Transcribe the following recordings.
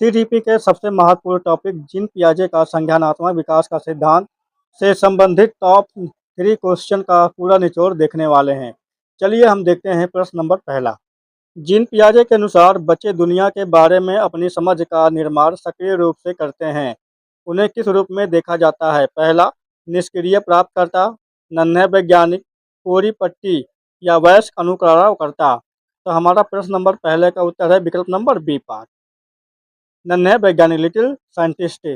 CDP के सबसे महत्वपूर्ण टॉपिक जीन पियाजे का संज्ञानात्मक विकास का सिद्धांत से संबंधित टॉप 3 क्वेश्चन का पूरा निचोड़ देखने वाले हैं। चलिए हम देखते हैं प्रश्न नंबर पहला। जीन पियाजे के अनुसार बच्चे दुनिया के बारे में अपनी समझ का निर्माण सक्रिय रूप से करते हैं। उन्हें किस रूप में देखा जाता है? पहला, निष्क्रिय प्राप्तकर्ता, नन्हे वैज्ञानिक, कोरी पट्टी या वयस्क अनुकरणकर्ता। तो हमारा प्रश्न नंबर पहले का उत्तर है विकल्प नंबर बी पार्ट, नन्हे वैज्ञानिक, लिटिल साइंटिस्ट।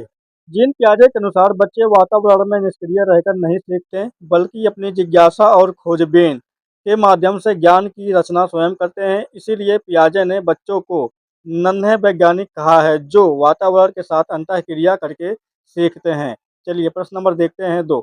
जीन पियाजे के अनुसार बच्चे वातावरण में निष्क्रिय रहकर नहीं सीखते, बल्कि अपनी जिज्ञासा और खोजबीन के माध्यम से ज्ञान की रचना स्वयं करते हैं। इसीलिए पियाजे ने बच्चों को नन्हे वैज्ञानिक कहा है, जो वातावरण के साथ अंतःक्रिया करके सीखते हैं। चलिए प्रश्न नंबर देखते हैं दो।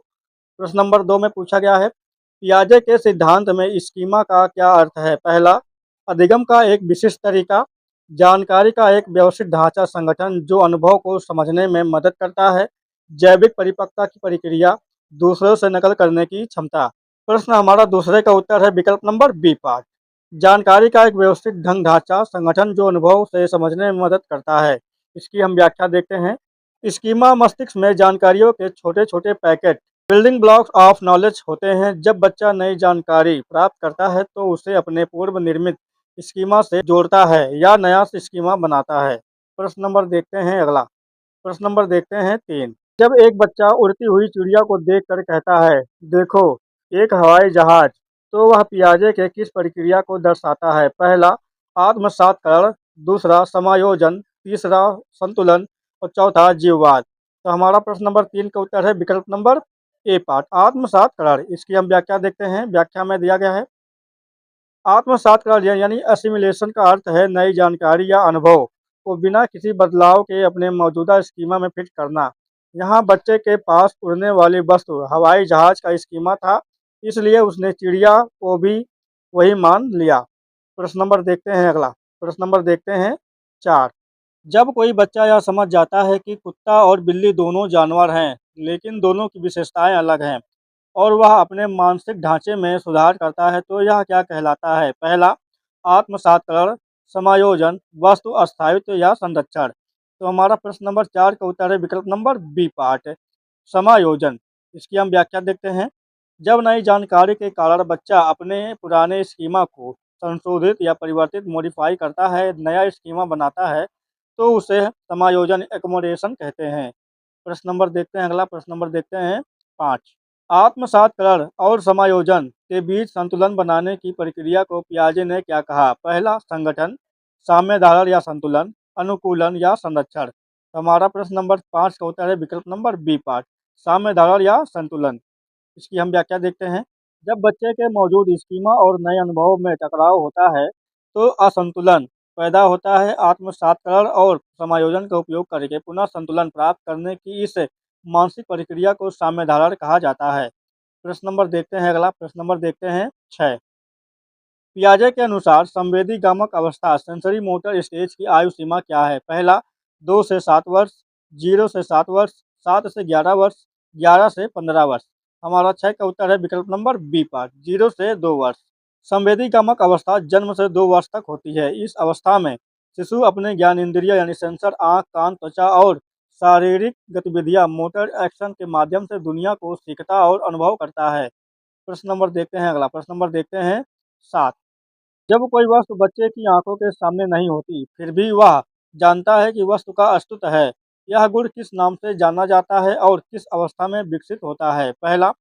प्रश्न नंबर दो में पूछा गया है, पियाजे के सिद्धांत में स्कीमा का क्या अर्थ है? पहला, अधिगम का एक विशिष्ट तरीका, जानकारी का एक व्यवस्थित ढांचा संगठन जो अनुभव को समझने में मदद करता है, जैविक परिपक्वता की प्रक्रिया, दूसरों से नकल करने की क्षमता। प्रश्न हमारा दूसरे का उत्तर है विकल्प नंबर बी पार्ट, जानकारी का एक व्यवस्थित ढंग ढांचा संगठन जो अनुभव से समझने में मदद करता है। इसकी हम व्याख्या देखते हैं। स्कीमा मस्तिष्क में जानकारियों के छोटे छोटे packet, building blocks of knowledge होते हैं। जब बच्चा नई जानकारी प्राप्त करता है तो उसे अपने पूर्व निर्मित स्कीमा से जोड़ता है या नया स्कीमा बनाता है। प्रश्न नंबर देखते हैं अगला। प्रश्न नंबर देखते हैं 3। जब एक बच्चा उड़ती हुई चिड़िया को देखकर कहता है, देखो एक हवाई जहाज, तो वह पियाजे के किस प्रक्रिया को दर्शाता है? पहला, आत्मसातकरण, दूसरा समायोजन, तीसरा संतुलन और चौथा जीववाद। तो हमारा प्रश्न नंबर 3 का उत्तर है विकल्प नंबर ए पार्ट, आत्मसातकरण। इसकी हम व्याख्या देखते हैं। व्याख्या में दिया गया है, आत्मसात यानी असिमिलेशन का अर्थ है नई जानकारी या अनुभव को बिना किसी बदलाव के अपने मौजूदा स्कीमा में फिट करना। यहाँ बच्चे के पास उड़ने वाली वस्तु हवाई जहाज का स्कीमा था, इसलिए उसने चिड़िया को भी वही मान लिया। प्रश्न नंबर देखते हैं अगला। प्रश्न नंबर देखते हैं 4। जब कोई बच्चा यह समझ जाता है कि कुत्ता और बिल्ली दोनों जानवर हैं, लेकिन दोनों की विशेषताएं अलग हैं, और वह अपने मानसिक ढांचे में सुधार करता है, तो यह क्या कहलाता है? पहला, आत्मसातकरण, समायोजन, वस्तु अस्थायित्व या संरक्षण। तो हमारा प्रश्न नंबर 4 का उत्तर है विकल्प नंबर बी पार्ट, समायोजन। इसकी हम व्याख्या देखते हैं। जब नई जानकारी के कारण बच्चा अपने पुराने स्कीमा को संशोधित या परिवर्तित मॉडिफाई करता है, नया स्कीमा बनाता है, तो उसे समायोजन एकोमोडेशन कहते हैं। प्रश्न नंबर देखते हैं अगला। प्रश्न नंबर देखते हैं 5। आत्मसातकरण और समायोजन के बीच संतुलन बनाने की प्रक्रिया को पियाजे ने क्या कहा? पहला, संगठन, साम्य धारण या संतुलन, अनुकूलन या संरक्षण। तो हमारा प्रश्न नंबर 5 का उत्तर है विकल्प नंबर बी पार्ट, साम्य धारण या संतुलन। इसकी हम व्याख्या देखते हैं। जब बच्चे के मौजूद स्कीमा और नए अनुभव में टकराव होता है, तो असंतुलन पैदा होता है। आत्मसातकरण और समायोजन का उपयोग करके पुनः संतुलन प्राप्त करने की इस मानसिक प्रक्रिया को साम्य धारण कहा जाता है। प्रश्न नंबर देखते हैं अगला। प्रश्न नंबर देखते हैं 6। पियाजे के अनुसार संवेदी गामक अवस्था सेंसरी मोटर स्टेज की आयु सीमा क्या है? पहला, 2 से 7 वर्ष, 0 से 7 वर्ष, 7 से 11 वर्ष, 11 से 15 वर्ष। हमारा 6 का उत्तर है विकल्प नंबर बी पार्ट, 0 से 2 वर्ष। संवेदी गामक अवस्था जन्म से 2 वर्ष तक होती है। इस अवस्था में शिशु अपने ज्ञान इंद्रिय यानी सेंसर, आँख, कान, त्वचा और शारीरिक गतिविधियां मोटर एक्शन के माध्यम से दुनिया को सीखता और अनुभव करता है। प्रश्न नंबर देखते हैं अगला। प्रश्न नंबर देखते हैं 7। जब कोई वस्तु बच्चे की आंखों के सामने नहीं होती, फिर भी वह जानता है कि वस्तु का अस्तित्व है। यह गुण किस नाम से जाना जाता है और किस अवस्था में विकसित होता है? पहला,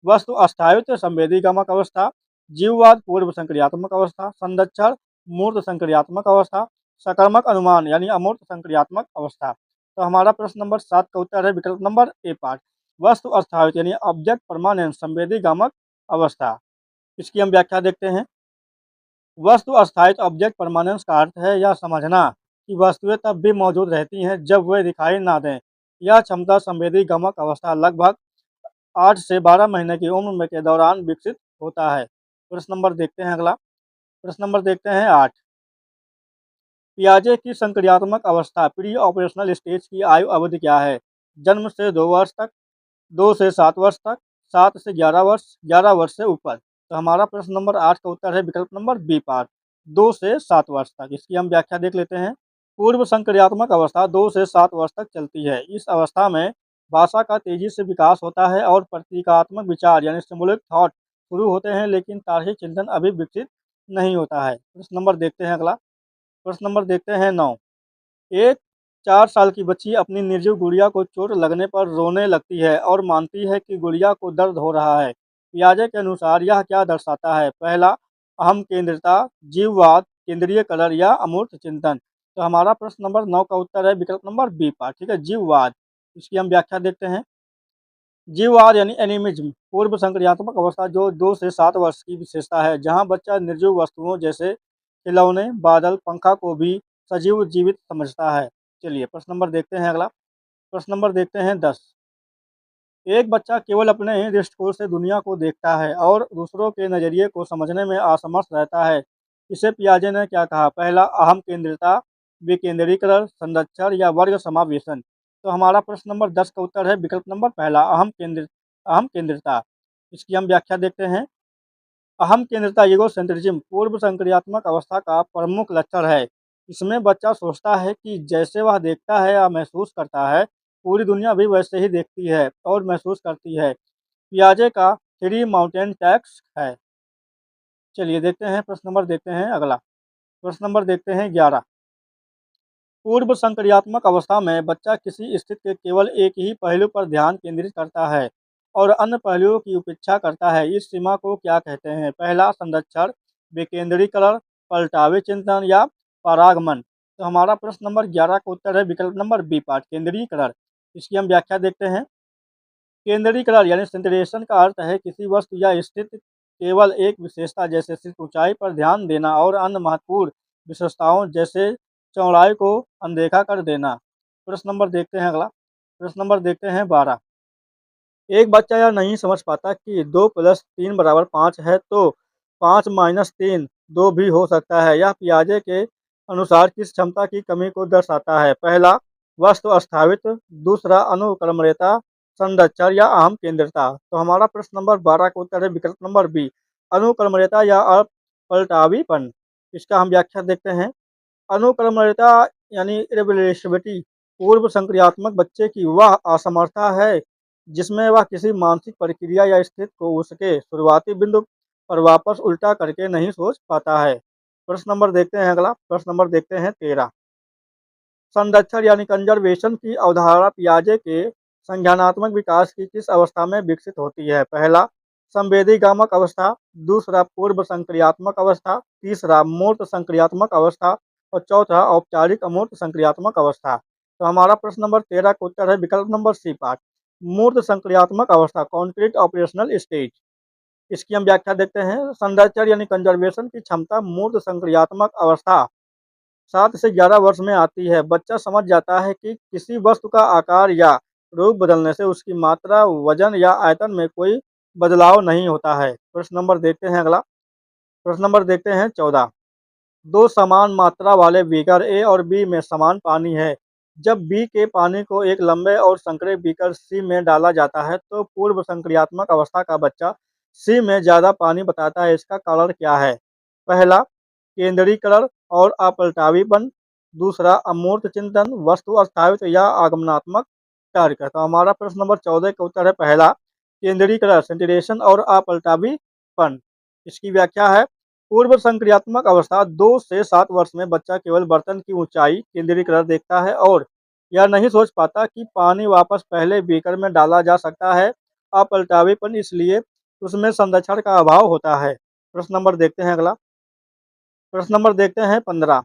वस्तु अस्थायित्व संवेदी गामक अवस्था, जीववाद पूर्व संक्रियात्मक अवस्था, संरक्षण मूर्त संक्रियात्मक अवस्था, सकर्मक अनुमान यानी अमूर्त संक्रियात्मक अवस्था। तो हमारा प्रश्न नंबर 7 का उत्तर है विकल्प नंबर ए पार्ट, वस्तु अस्थायित्व यानी ऑब्जेक्ट परमानेंस संवेदी गामक अवस्था। इसकी हम व्याख्या देखते हैं। वस्तु अस्थायित्व ऑब्जेक्ट परमानेंस का अर्थ है यह समझना कि वस्तुएं तब भी मौजूद रहती हैं जब वे दिखाई ना दें। यह क्षमता संवेदी गमक अवस्था लगभग 8 से 12 महीने की उम्र में के दौरान विकसित होता है। प्रश्न नंबर देखते हैं अगला। प्रश्न नंबर देखते हैं 8। पियाजे की संक्रियात्मक अवस्था प्री ऑपरेशनल स्टेज की आयु अवधि क्या है? जन्म से 2 वर्ष तक, 2 से 7 वर्ष तक, 7 से 11 वर्ष, 11 वर्ष से ऊपर। तो हमारा प्रश्न नंबर 8 का उत्तर है विकल्प नंबर बी पार्ट, 2 से 7 वर्ष तक। इसकी हम व्याख्या देख लेते हैं। पूर्व संक्रियात्मक अवस्था 2 से 7 वर्ष तक चलती है। इस अवस्था में भाषा का तेजी से विकास होता है और प्रतीकात्मक विचार यानी सिम्बॉलिक थॉट शुरू होते हैं, लेकिन तार्किक चिंतन अभी विकसित नहीं होता है। प्रश्न नंबर देखते हैं अगला। प्रश्न नंबर देखते हैं 9। एक 4 साल की बच्ची अपनी निर्जीव गुड़िया को चोट लगने पर रोने लगती है और मानती है कि गुड़िया को दर्द हो रहा है। पियाजे के अनुसार यह क्या दर्शाता है? पहला, अहम केंद्रिता, जीववाद, केंद्रीय कलर या अमूर्त चिंतन। तो हमारा प्रश्न नंबर 9 का उत्तर है विकल्प नंबर बी पार्ट, ठीक है, जीववाद। इसकी हम व्याख्या देखते हैं। जीववाद यानी एनिमिज्म पूर्व संक्रियात्मक अवस्था जो 2 से 7 वर्ष की विशेषता है, जहां बच्चा निर्जीव वस्तुओं जैसे खिलौने, बादल, पंखा को भी सजीव जीवित समझता है। चलिए प्रश्न नंबर देखते हैं अगला। प्रश्न नंबर देखते हैं 10। एक बच्चा केवल अपने ही दृष्टिकोण से दुनिया को देखता है और दूसरों के नज़रिए को समझने में असमर्थ रहता है। इसे पियाजे ने क्या कहा? पहला, अहम केंद्रिता, विकेंद्रीकरण, संरक्षण या वर्ग समावेशन। तो हमारा प्रश्न नंबर 10 का उत्तर है विकल्प नंबर पहला, अहम केंद्रिता। इसकी हम व्याख्या देखते हैं। अहम केंद्रिता ईगोसेंट्रिज्म पूर्व संक्रियात्मक अवस्था का प्रमुख लक्षण है। इसमें बच्चा सोचता है कि जैसे वह देखता है या महसूस करता है, पूरी दुनिया भी वैसे ही देखती है और महसूस करती है। पियाजे का थ्री माउंटेन टैक्स है। चलिए देखते हैं प्रश्न नंबर देखते हैं अगला। प्रश्न नंबर देखते हैं 11। पूर्व संक्रियात्मक अवस्था में बच्चा किसी स्थिति के केवल एक ही पहलू पर ध्यान केंद्रित करता है और अन्य पहलुओं की उपेक्षा करता है। इस सीमा को क्या कहते हैं? पहला, संरक्षण, विकेंद्रीकरण, पलटावे चिंतन या परागमन। तो हमारा प्रश्न नंबर 11 का उत्तर है विकल्प नंबर बी पार्ट, केंद्रीकरण। इसकी हम व्याख्या देखते हैं। केंद्रीकरण यानी सेंट्रेशन का अर्थ है किसी वस्तु या स्थिति केवल एक विशेषता जैसे सिर्फ ऊंचाई पर ध्यान देना और अन्य महत्वपूर्ण विशेषताओं जैसे चौड़ाई को अनदेखा कर देना। प्रश्न नंबर देखते हैं अगला। प्रश्न नंबर देखते हैं 12। एक बच्चा यह नहीं समझ पाता कि 2 + 3 = 5 है, तो 5 - 3 2 भी हो सकता है। यह पियाजे के अनुसार किस क्षमता की कमी को दर्शाता है? पहला, वस्तु अस्थायित्व, दूसरा, अनुक्रमणीयता, संरक्षण या अहम केंद्रिता। तो हमारा प्रश्न नंबर 12 का उत्तर है विकल्प नंबर बी, अनुक्रमणीयता या अपलटावीपन। इसका हम व्याख्या देखते हैं। अनुक्रमणीयता यानी इरेवर्सिबिलिटी पूर्व संक्रियात्मक बच्चे की वह असमर्थता है जिसमें वह किसी मानसिक प्रक्रिया या स्थिति को उसके शुरुआती बिंदु पर वापस उल्टा करके नहीं सोच पाता है। प्रश्न नंबर देखते हैं अगला। प्रश्न नंबर देखते हैं 13। संरक्षण यानी कंजर्वेशन की अवधारणा पियाजे के संज्ञानात्मक विकास की किस अवस्था में विकसित होती है? पहला, संवेदीगामक अवस्था, दूसरा, पूर्व संक्रियात्मक अवस्था, तीसरा, मूर्त संक्रियात्मक अवस्था और चौथा, औपचारिक अमूर्त संक्रियात्मक अवस्था। तो हमारा प्रश्न नंबर 13 का उत्तर है विकल्प नंबर सी पार्ट, मूर्त संक्रियात्मक अवस्था, कॉन्क्रीट ऑपरेशनल स्टेज। इसकी हम व्याख्या देखते हैं। संरक्षण यानी कंजर्वेशन की क्षमता मूर्त संक्रियात्मक अवस्था 7 से 11 वर्ष में आती है। बच्चा समझ जाता है कि किसी वस्तु का आकार या रूप बदलने से उसकी मात्रा, वजन या आयतन में कोई बदलाव नहीं होता है। प्रश्न नंबर देखते हैं अगला। प्रश्न नंबर देखते हैं 14। दो समान मात्रा वाले बीकर ए और बी में समान पानी है। जब बी के पानी को एक लंबे और संकरे बीकर सी में डाला जाता है, तो पूर्व संक्रियात्मक अवस्था का बच्चा सी में ज़्यादा पानी बताता है। इसका कारण क्या है? पहला, केंद्रीकरण और अपलटावीपन, दूसरा, अमूर्त चिंतन, वस्तु अस्थायित्व या आगमनात्मक तर्क। तो हमारा प्रश्न नंबर 14 का उत्तर है पहला, केंद्रीकरण, सेंट्रेशन और अपलटावीपन। इसकी व्याख्या है। पूर्व संक्रियात्मक अवस्था 2 से 7 वर्ष में बच्चा केवल बर्तन की ऊंचाई, केंद्रीकरण देखता है और यह नहीं सोच पाता कि पानी वापस पहले बीकर में डाला जा सकता है। अपलटावीपन इसलिए उसमें संरक्षण का अभाव होता है। प्रश्न नंबर देखते हैं अगला। प्रश्न नंबर देखते हैं 15।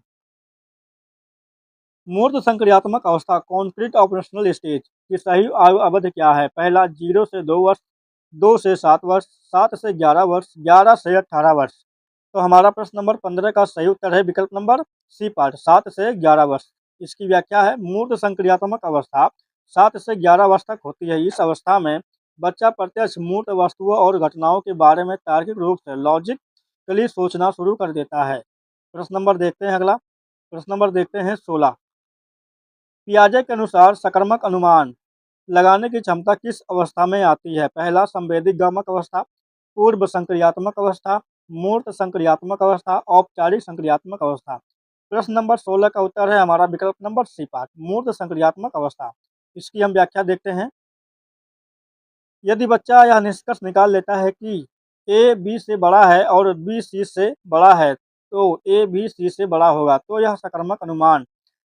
मूर्त संक्रियात्मक अवस्था, कॉन्क्रीट ऑपरेशनल स्टेज की सही आयु अवधि क्या है? पहला, 0 से 2 वर्ष, 2 से 7 वर्ष, 7 से 11 वर्ष, 11 से 18 वर्ष। तो हमारा प्रश्न नंबर 15 का सही उत्तर है विकल्प नंबर सी पार्ट, 7 से 11 वर्ष। इसकी व्याख्या है। मूर्त संक्रियात्मक अवस्था 7 से 11 वर्ष तक होती है। इस अवस्था में बच्चा प्रत्यक्ष मूर्त वस्तुओं और घटनाओं के बारे में तार्किक रूप से लॉजिकली सोचना शुरू कर देता है। प्रश्न नंबर देखते हैं अगला। प्रश्न नंबर देखते हैं 16। पियाजे के अनुसार सकर्मक अनुमान लगाने की क्षमता किस अवस्था में आती है? पहला, संवेदीगामक अवस्था, पूर्व संक्रियात्मक अवस्था, मूर्त संक्रियात्मक अवस्था, औपचारिक संक्रियात्मक अवस्था। प्रश्न नंबर 16 का उत्तर है हमारा विकल्प नंबर सी पार्ट, मूर्त संक्रियात्मक अवस्था। इसकी हम व्याख्या देखते हैं। यदि बच्चा यह निष्कर्ष निकाल लेता है कि ए बी से बड़ा है और बी सी से बड़ा है, तो ए भी सी से बड़ा होगा, तो यह सकारात्मक अनुमान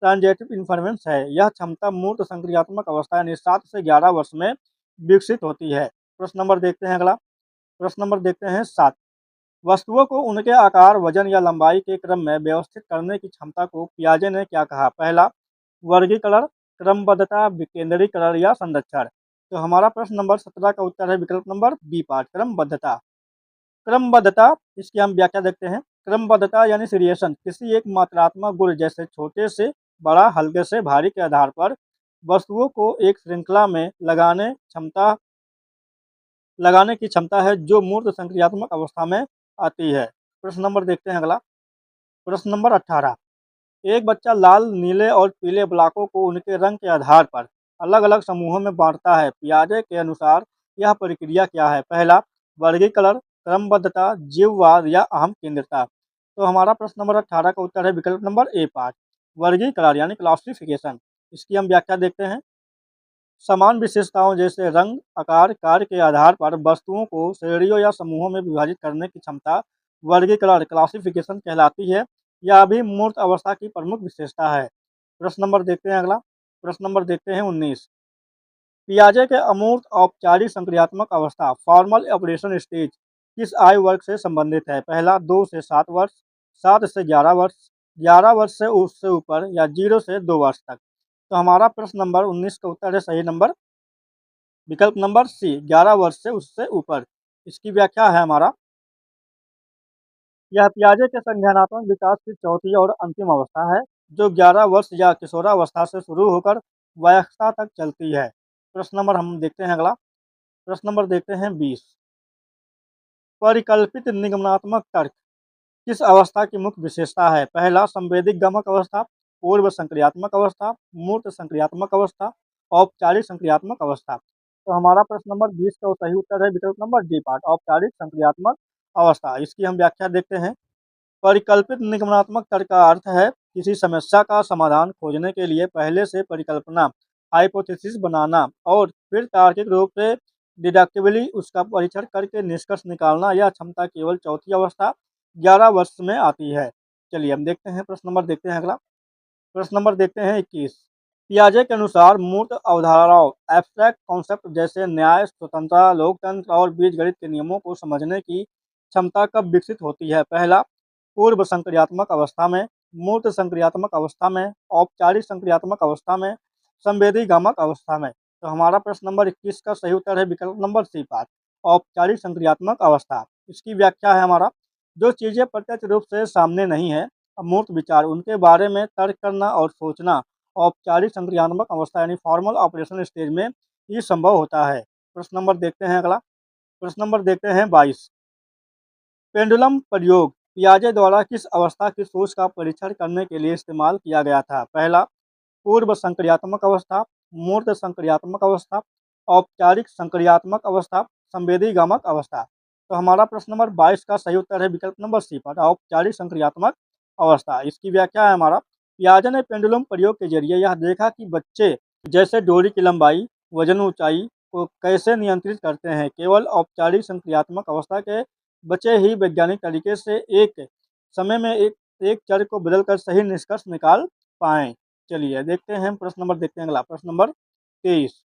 ट्रांजेटिव इन्फरमेंस है। यह क्षमता मूर्त संक्रियात्मक अवस्था यानी 7 से 11 वर्ष में विकसित होती है। प्रश्न नंबर देखते हैं अगला। प्रश्न नंबर देखते हैं 7। वस्तुओं को उनके आकार, वजन या लंबाई के क्रम में व्यवस्थित करने की क्षमता को पियाजे ने क्या कहा? पहला, वर्गीकरण, क्रमबद्धता, विकेंद्रीकरण या संरक्षण। तो हमारा प्रश्न नंबर 17 का उत्तर है विकल्प नंबर बी पार्ट, क्रमबद्धता। क्रमबद्धता, इसकी हम व्याख्या देखते हैं। क्रमबद्धता यानी सीरिएशन किसी एक मात्रात्मक गुण जैसे छोटे से बड़ा, हल्के से भारी के आधार पर वस्तुओं को एक श्रृंखला में लगाने की क्षमता है जो मूर्त संक्रियात्मक अवस्था में आती है। प्रश्न नंबर देखते हैं अगला। प्रश्न नंबर 18। एक बच्चा लाल, नीले और पीले ब्लॉकों को उनके रंग के आधार पर अलग-अलग समूहों में बाँटता है। पियाजे के अनुसार यह प्रक्रिया क्या है? पहला, वर्गीकरण, क्रमबद्धता, जीववाद या अहम केंद्रिता। तो हमारा प्रश्न नंबर 18 का उत्तर है विकल्प नंबर ए पार्ट, वर्गीकरण यानी क्लासिफिकेशन। इसकी हम व्याख्या देखते हैं। समान विशेषताओं जैसे रंग, आकार, कार्य के आधार पर वस्तुओं को श्रेणियों या समूहों में विभाजित करने की क्षमता वर्गीकरण क्लासिफिकेशन कहलाती है। यह भी मूर्त अवस्था की प्रमुख विशेषता है। प्रश्न नंबर देखते हैं अगला। प्रश्न नंबर देखते हैं 19। पियाजे के अमूर्त औपचारिक संक्रियात्मक अवस्था फॉर्मल ऑपरेशन स्टेज किस आयु वर्ग से संबंधित है? पहला, 2 से 7 वर्ष, 7 से 11 वर्ष, 11 वर्ष से उससे ऊपर या 0 से 2 वर्ष तक। तो हमारा प्रश्न नंबर 19 का उत्तर है सही नंबर विकल्प नंबर सी, 11 वर्ष से उससे ऊपर। इसकी व्याख्या है हमारा, यह पियाजे के संज्ञानात्मक विकास की चौथी और अंतिम अवस्था है, जो 11 वर्ष या किशोरावस्था से शुरू होकर वयस्कता तक चलती है। प्रश्न नंबर हम देखते हैं अगला। प्रश्न नंबर देखते हैं 20। परिकल्पित निगमनात्मक तर्क किस अवस्था की मुख्य विशेषता है? पहला, संवेदिक गमक अवस्था, पूर्व संक्रियात्मक अवस्था, मूर्त संक्रियात्मक अवस्था, औपचारिक संक्रियात्मक अवस्था। तो हमारा प्रश्न नंबर 20 का सही उत्तर है विकल्प नंबर डी पार्ट, औपचारिक संक्रियात्मक अवस्था। इसकी हम व्याख्या देखते हैं। परिकल्पित निगमनात्मक तर्क का अर्थ है किसी समस्या का समाधान खोजने के लिए पहले से परिकल्पना हाइपोथेसिस बनाना और फिर तार्किक रूप से डिडक्टिवली उसका परीक्षण करके निष्कर्ष निकालना। यह क्षमता केवल चौथी अवस्था 11 वर्ष में आती है। चलिए हम देखते हैं प्रश्न नंबर देखते हैं अगला। प्रश्न नंबर देखते हैं 21। पियाजे के अनुसार मूर्त अवधारणाओं एब्स्ट्रैक्ट कॉन्सेप्ट जैसे न्याय, स्वतंत्रता, लोकतंत्र और बीजगणित के नियमों को समझने की क्षमता कब विकसित होती है? पहला, पूर्व संक्रियात्मक अवस्था में, मूर्त संक्रियात्मक अवस्था में, औपचारिक संक्रियात्मक अवस्था में, संवेदी गामक अवस्था में। तो हमारा प्रश्न नंबर 21 का सही उत्तर है विकल्प नंबर सी पार्ट, औपचारिक संक्रियात्मक अवस्था। इसकी व्याख्या है हमारा, जो चीजें प्रत्यक्ष रूप से सामने नहीं है, अमूर्त विचार, उनके बारे में तर्क करना और सोचना औपचारिक संक्रियात्मक अवस्था यानी फॉर्मल ऑपरेशन स्टेज में ही संभव होता है। प्रश्न नंबर देखते हैं अगला। प्रश्न नंबर देखते हैं 22। पेंडुलम प्रयोग पियाजे द्वारा किस अवस्था की सोच का परीक्षण करने के लिए इस्तेमाल किया गया था? पहला, पूर्व संक्रियात्मक अवस्था, मूर्त संक्रियात्मक अवस्था, औपचारिक संक्रियात्मक अवस्था, संवेदी गामक अवस्था। तो हमारा प्रश्न नंबर 22 का सही उत्तर है विकल्प नंबर सी पर, औपचारिक संक्रियात्मक अवस्था। इसकी व्याख्या है हमारा, पियाजे ने पेंडुलम प्रयोग के जरिए यह देखा कि बच्चे जैसे डोरी की लंबाई, वजन, ऊंचाई को कैसे नियंत्रित करते हैं। केवल औपचारिक संक्रियात्मक अवस्था के बच्चे ही वैज्ञानिक तरीके से एक समय में एक चर को बदलकर सही निष्कर्ष निकाल पाएं। चलिए देखते हैं प्रश्न नंबर देखते हैं अगला। प्रश्न नंबर 23।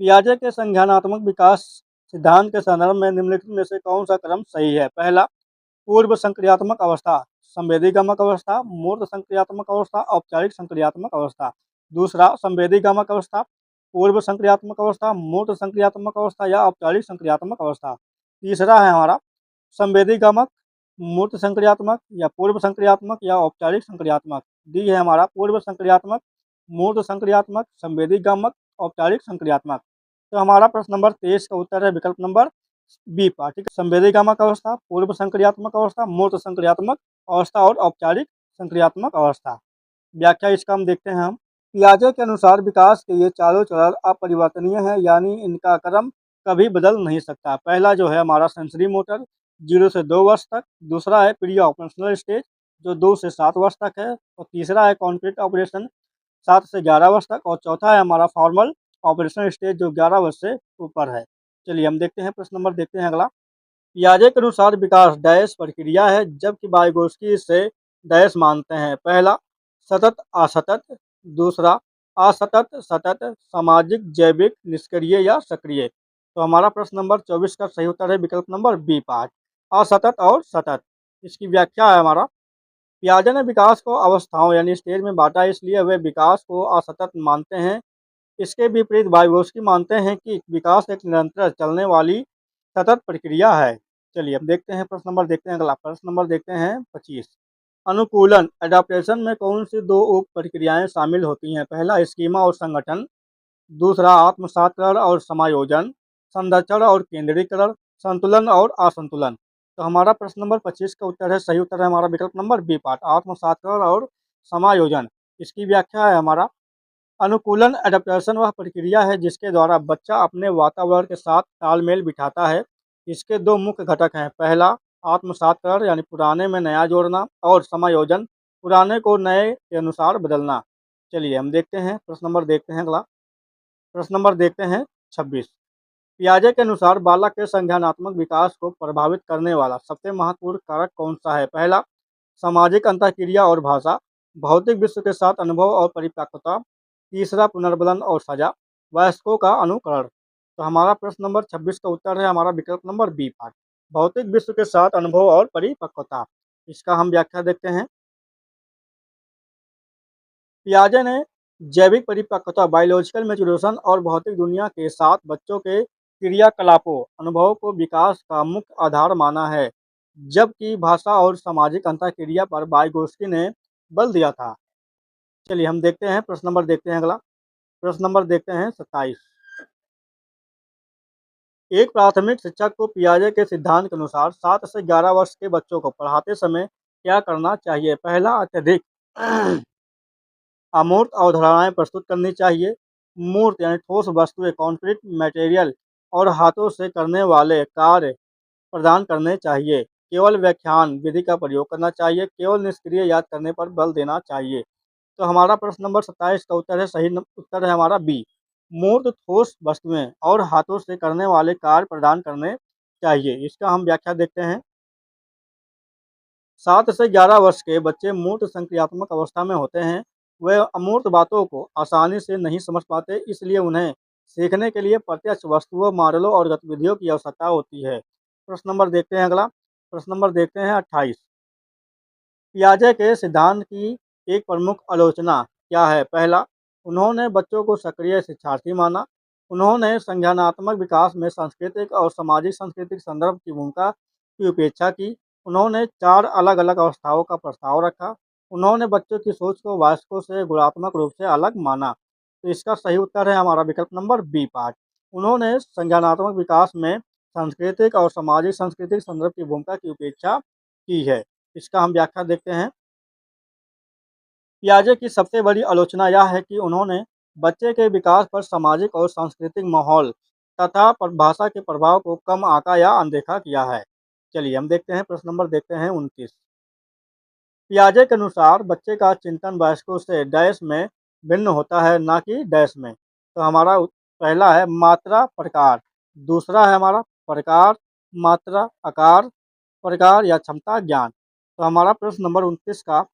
पियाजे के संज्ञानात्मक विकास सिद्धांत के संदर्भ में निम्नलिखित में से कौन सा क्रम सही है? पहला, पूर्व संक्रियात्मक अवस्था, संवेदी गमक अवस्था, मूर्त संक्रियात्मक अवस्था, औपचारिक संक्रियात्मक अवस्था। दूसरा, संवेदी गमक अवस्था, पूर्व संक्रियात्मक अवस्था, मूर्त संक्रियात्मक अवस्था या औपचारिक संक्रियात्मक अवस्था। तीसरा है हमारा संवेदी गमक, मूर्त संक्रियात्मक या पूर्व संक्रियात्मक या औपचारिक संक्रियात्मक। डी है हमारा पूर्व संक्रियात्मक, मूर्त संक्रियात्मक, संवेदी गमक, औपचारिक संक्रियात्मक। तो हमारा प्रश्न नंबर 23 का उत्तर है विकल्प नंबर बी पार्ट, ठीक है। संवेदी गामक अवस्था, पूर्व संक्रियात्मक अवस्था, मूर्त संक्रियात्मक अवस्था और औपचारिक संक्रियात्मक अवस्था। व्याख्या इसका हम देखते हैं हम। पियाजे के अनुसार विकास के ये चारों चरण अपरिवर्तनीय है, यानी इनका क्रम कभी बदल नहीं सकता। पहला जो है हमारा सेंसरी मोटर 0 से 2 वर्ष तक, दूसरा है प्री ऑपरेशनल स्टेज जो 2 से 7 वर्ष तक है, और तीसरा है कॉन्क्रीट ऑपरेशन 7 से 11 वर्ष तक, और चौथा है हमारा फॉर्मल ऑपरेशन स्टेज जो 11 वर्ष से ऊपर है। चलिए हम देखते हैं, प्रश्न नंबर देखते हैं अगला। पियाजे के अनुसार विकास डैश प्रक्रिया है, जबकि वाइगोत्स्की इसे डैश मानते हैं। पहला, सतत असतत। दूसरा, असतत सतत, सामाजिक जैविक निष्क्रिय या सक्रिय। तो हमारा प्रश्न नंबर 24 का सही उत्तर है विकल्प नंबर बी पार्ट, असतत और सतत। इसकी व्याख्या है हमारा, पियाजे ने विकास को अवस्थाओं यानी स्टेज में बांटा, इसलिए वे विकास को असतत मानते हैं। इसके विपरीत वाइगोत्स्की मानते हैं कि विकास एक निरंतर चलने वाली सतत प्रक्रिया है। चलिए अब देखते हैं, प्रश्न नंबर देखते हैं अगला। प्रश्न नंबर देखते हैं 25। अनुकूलन एडाप्टेशन में कौन सी दो उप प्रक्रियाएं शामिल होती हैं? पहला, स्कीमा और संगठन। दूसरा, आत्मसात्करण और समायोजन। संरक्षण और केंद्रीकरण। संतुलन और असंतुलन। तो हमारा प्रश्न नंबर 25 का उत्तर है, सही उत्तर है हमारा विकल्प नंबर बी पार्ट, आत्मसात्करण और समायोजन। इसकी व्याख्या है हमारा, अनुकूलन एडेप्टेशन वह प्रक्रिया है जिसके द्वारा बच्चा अपने वातावरण के साथ तालमेल बिठाता है। इसके दो मुख्य घटक हैं। पहला, आत्मसात्करण यानी पुराने में नया जोड़ना, और समायोजन, पुराने को नए के अनुसार बदलना। चलिए हम देखते हैं, प्रश्न नंबर देखते हैं अगला। प्रश्न नंबर देखते हैं 26। पियाजे के अनुसार बालक के संज्ञानात्मक विकास को प्रभावित करने वाला सबसे महत्वपूर्ण कारक कौन सा है? पहला, सामाजिक अंतःक्रिया और भाषा। भौतिक विश्व के साथ अनुभव और परिपक्वता। तीसरा, पुनर्बलन और सजा। वयस्कों का अनुकरण। तो हमारा प्रश्न नंबर 26 का उत्तर है हमारा विकल्प नंबर बी पार्ट, भौतिक विश्व के साथ अनुभव और परिपक्वता। इसका हम व्याख्या देखते हैं। पियाजे ने जैविक परिपक्वता बायोलॉजिकल मैच्योरेशन और भौतिक दुनिया के साथ बच्चों के क्रियाकलापों अनुभवों को विकास का मुख्य आधार माना है, जबकि भाषा और सामाजिक अंतःक्रिया पर वाइगोत्स्की ने बल दिया था। चलिए हम देखते हैं, प्रश्न नंबर देखते हैं अगला। प्रश्न नंबर देखते हैं 27। एक प्राथमिक शिक्षक को पियाजे के सिद्धांत के अनुसार 7 से 11 वर्ष के बच्चों को पढ़ाते समय क्या करना चाहिए? पहला, अत्यधिक अमूर्त अवधारणाएं प्रस्तुत करनी चाहिए। मूर्त यानी ठोस वस्तुएं, कॉन्क्रीट मटेरियल और हाथों से करने वाले कार्य प्रदान करने चाहिए। केवल व्याख्यान विधि का प्रयोग करना चाहिए। केवल निष्क्रिय याद करने पर बल देना चाहिए। तो हमारा प्रश्न नंबर 27 का उत्तर है, उत्तर है हमारा बी, मूर्त ठोस वस्तुएं और हाथों से करने वाले कार्य प्रदान करने चाहिए। इसका हम व्याख्या देखते हैं। 7 से 11 वर्ष के बच्चे मूर्त संक्रियात्मक अवस्था में होते हैं। वे अमूर्त बातों को आसानी से नहीं समझ पाते, इसलिए उन्हें सीखने के लिए प्रत्यक्ष वस्तुओं, मॉडलों और गतिविधियों की आवश्यकता होती है। प्रश्न नंबर देखते हैं अगला। प्रश्न नंबर देखते हैं 28। पियाजे के सिद्धांत की एक प्रमुख आलोचना क्या है? पहला, उन्होंने बच्चों को सक्रिय शिक्षार्थी माना। उन्होंने संज्ञानात्मक विकास में सांस्कृतिक और सामाजिक सांस्कृतिक संदर्भ की भूमिका की उपेक्षा की। उन्होंने 4 अलग-अलग अवस्थाओं का प्रस्ताव रखा। उन्होंने बच्चों की सोच को वयस्कों से गुणात्मक रूप से अलग माना। तो इसका सही उत्तर है हमारा विकल्प नंबर बी पार्ट। उन्होंने संज्ञानात्मक विकास में सांस्कृतिक और सामाजिक सांस्कृतिक संदर्भ की भूमिका की उपेक्षा की है। इसका हम व्याख्या देखते हैं। पियाजे की सबसे बड़ी आलोचना यह है कि उन्होंने बच्चे के विकास पर सामाजिक और सांस्कृतिक माहौल तथा भाषा के प्रभाव को कम आंका या अनदेखा किया है। चलिए हम देखते हैं, प्रश्न नंबर देखते हैं 29। पियाजे के अनुसार बच्चे का चिंतन वयस्कों से डैश में भिन्न होता है, ना कि डैश में। तो हमारा पहला है मात्रा प्रकार। दूसरा है हमारा प्रकार, मात्रा, आकार, प्रकार या क्षमता, ज्ञान। तो हमारा प्रश्न नंबर 29 का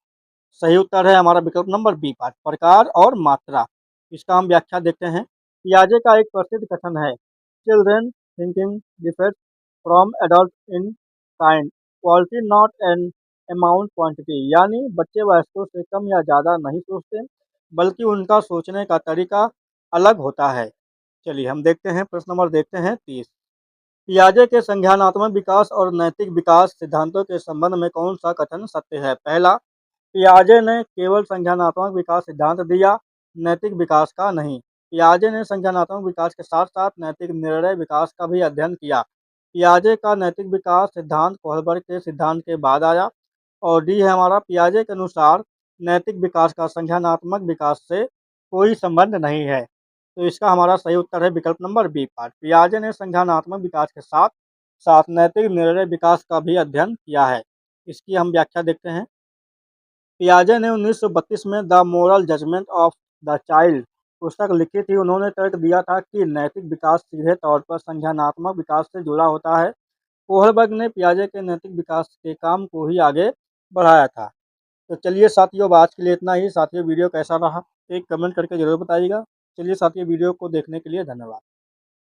सही उत्तर है हमारा विकल्प नंबर बी पार्ट, प्रकार और मात्रा। इसका हम व्याख्या देखते हैं। पियाजे का एक प्रसिद्ध कथन है, children thinking differs from adult in kind quality not an amount quantity, यानी बच्चे वयस्कों से कम या ज़्यादा नहीं सोचते, बल्कि उनका सोचने का तरीका अलग होता है। चलिए हम देखते हैं, प्रश्न नंबर देखते हैं 30। पियाजे के संज्ञानात्मक विकास और नैतिक विकास सिद्धांतों के संबंध में कौन सा कथन सत्य है? पहला, पियाजे ने केवल संज्ञानात्मक विकास सिद्धांत दिया, नैतिक विकास का नहीं। पियाजे ने संज्ञानात्मक विकास के साथ साथ नैतिक निर्णय विकास का भी अध्ययन किया। पियाजे का नैतिक विकास सिद्धांत कोहलबर्ग के सिद्धांत के बाद आया। और डी है हमारा, पियाजे के अनुसार नैतिक विकास का संज्ञानात्मक विकास से कोई संबंध नहीं है। तो इसका हमारा सही उत्तर है विकल्प नंबर बी पार्ट, पियाजे ने संज्ञानात्मक विकास के साथ साथ नैतिक निर्णय विकास का भी अध्ययन किया है। इसकी हम व्याख्या देखते हैं। पियाजे ने 1932 में the moral judgment of the child पुस्तक लिखी थी। उन्होंने तर्क दिया था कि नैतिक विकास सीधे तौर पर संज्ञानात्मक विकास से जुड़ा होता है। कोहलबर्ग ने पियाजे के नैतिक विकास के काम को ही आगे बढ़ाया था। तो चलिए साथियों, अब आज के लिए इतना ही। साथियों, वीडियो कैसा रहा एक कमेंट करके ज़रूर बताइएगा। चलिए साथियों, वीडियो को देखने के लिए धन्यवाद।